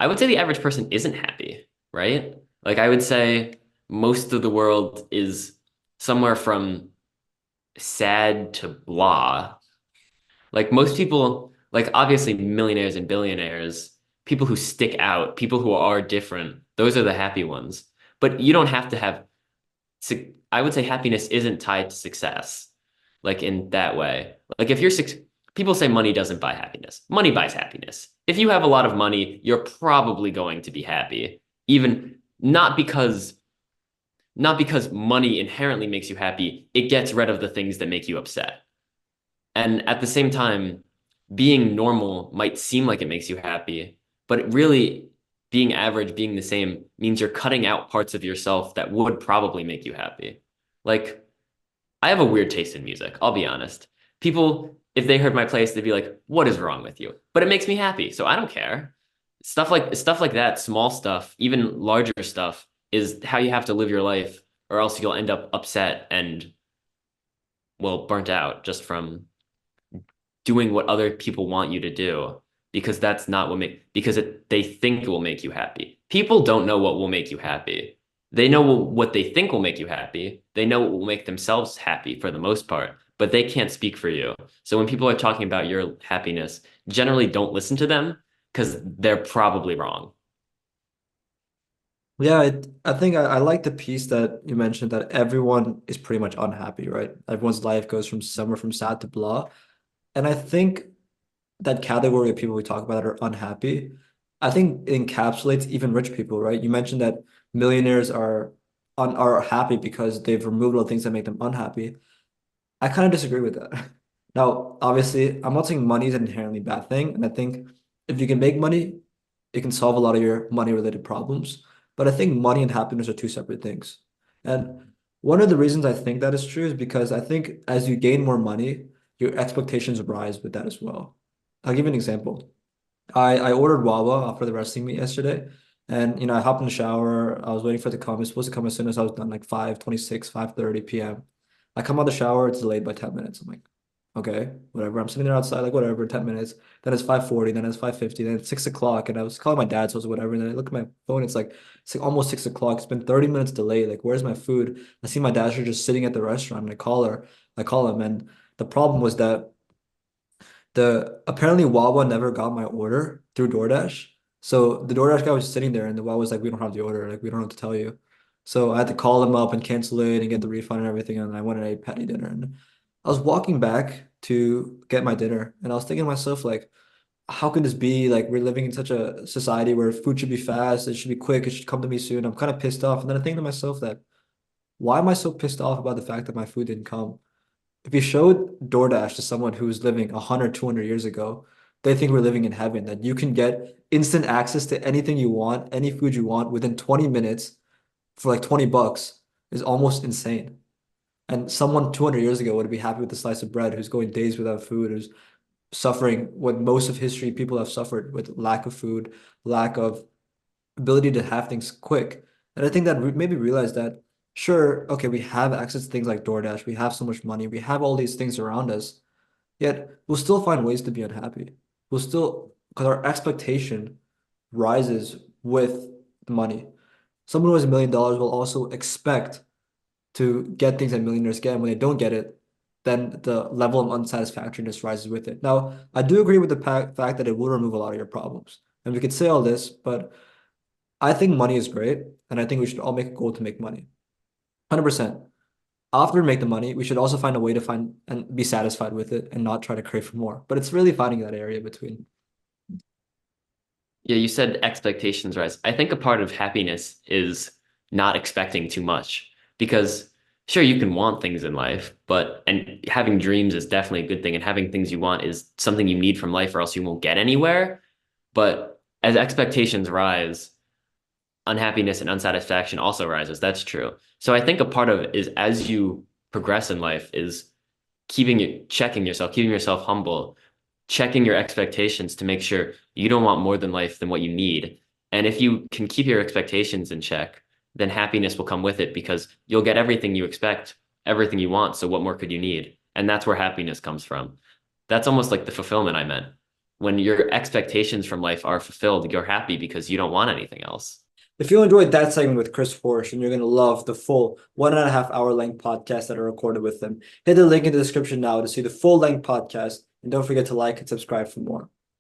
I would say the average person isn't happy, right? Like I would say most of the world is somewhere from sad to blah. Like most people, like obviously millionaires and billionaires, people who stick out, people who are different, those are the happy ones. But you don't have to have, I would say happiness isn't tied to success, like in that way. Like if you're, people say money doesn't buy happiness. Money buys happiness. If you have a lot of money, you're probably going to be happy, even not because money inherently makes you happy, it gets rid of the things that make you upset. And at the same time, being normal might seem like it makes you happy, but really being average, being the same means you're cutting out parts of yourself that would probably make you happy. Like, I have a weird taste in music, I'll be honest. People, if they heard my plays, they'd be like, "What is wrong with you?" But it makes me happy, so I don't care. Stuff like that, small stuff, even larger stuff, is how you have to live your life, or else you'll end up upset and well burnt out just from doing what other people want you to do because that's not what make because they think it will make you happy. People don't know what will make you happy. They know what they think will make you happy. They know what will make themselves happy for the most part, but they can't speak for you. So when people are talking about your happiness, generally don't listen to them because they're probably wrong. Yeah, I think I like the piece that you mentioned that everyone is pretty much unhappy, right? Everyone's life goes from somewhere from sad to blah. And I think that category of people we talk about that are unhappy, I think it encapsulates even rich people, right? You mentioned that millionaires are happy because they've removed all the things that make them unhappy. I kind of disagree with that. Now, obviously, I'm not saying money is an inherently bad thing, and I think if you can make money, it can solve a lot of your money-related problems. But I think money and happiness are two separate things. And one of the reasons I think that is true is because I think as you gain more money, your expectations rise with that as well. I'll give you an example. I ordered Wawa after the wrestling meet yesterday, and I hopped in the shower. I was waiting for it to come. It's supposed to come as soon as I was done, like 5:26, 5:30 p.m. I come out of the shower, it's delayed by 10 minutes. I'm like, okay, whatever. I'm sitting there outside, like whatever, 10 minutes. Then it's 5:40, then it's 5:50, then it's 6 o'clock. And I was calling my dad, so it was whatever. And then I look at my phone, it's like almost 6 o'clock. It's been 30 minutes delayed. Like, where's my food? I see my dad's just sitting at the restaurant and I call him, and the problem was that the apparently Wawa never got my order through DoorDash. So the DoorDash guy was sitting there and the Wawa was like, we don't have the order, like we don't know what to tell you. So I had to call him up and cancel it and get the refund and everything. And I went and ate patty dinner. And I was walking back to get my dinner and I was thinking to myself, like, how can this be? Like we're living in such a society where food should be fast, it should be quick, it should come to me soon. I'm kind of pissed off. And then I think to myself that why am I so pissed off about the fact that my food didn't come? If you showed DoorDash to someone who's living 100, 200 years ago, they think we're living in heaven, that you can get instant access to anything you want, any food you want within 20 minutes for like $20 is almost insane. And someone 200 years ago would be happy with a slice of bread who's going days without food, who's suffering what most of history people have suffered with lack of food, lack of ability to have things quick. And I think that made me realize that, sure, okay, we have access to things like DoorDash, we have so much money, we have all these things around us, yet we'll still find ways to be unhappy. We'll still, because our expectation rises with the money. Someone who has $1 million will also expect to get things that millionaires get, and when they don't get it, then the level of unsatisfactoriness rises with it. Now, I do agree with the fact that it will remove a lot of your problems. And we could say all this, but I think money is great, and I think we should all make a goal to make money. 100%. After we make the money, we should also find a way to find and be satisfied with it and not try to crave for more. But it's really finding that area between. Yeah, you said expectations rise. I think a part of happiness is not expecting too much because sure you can want things in life, but and having dreams is definitely a good thing and having things you want is something you need from life or else you won't get anywhere. But as expectations rise, unhappiness and unsatisfaction also rises. That's true. So I think a part of it is as you progress in life is checking yourself, keeping yourself humble, checking your expectations to make sure you don't want more than life than what you need. And if you can keep your expectations in check, then happiness will come with it because you'll get everything you expect, everything you want. So what more could you need? And that's where happiness comes from. That's almost like the fulfillment I meant. When your expectations from life are fulfilled, you're happy because you don't want anything else. If you enjoyed that segment with Chris Horsch, and you're going to love the full 1.5 hour length podcast that I recorded with him, hit the link in the description now to see the full length podcast. And don't forget to like and subscribe for more.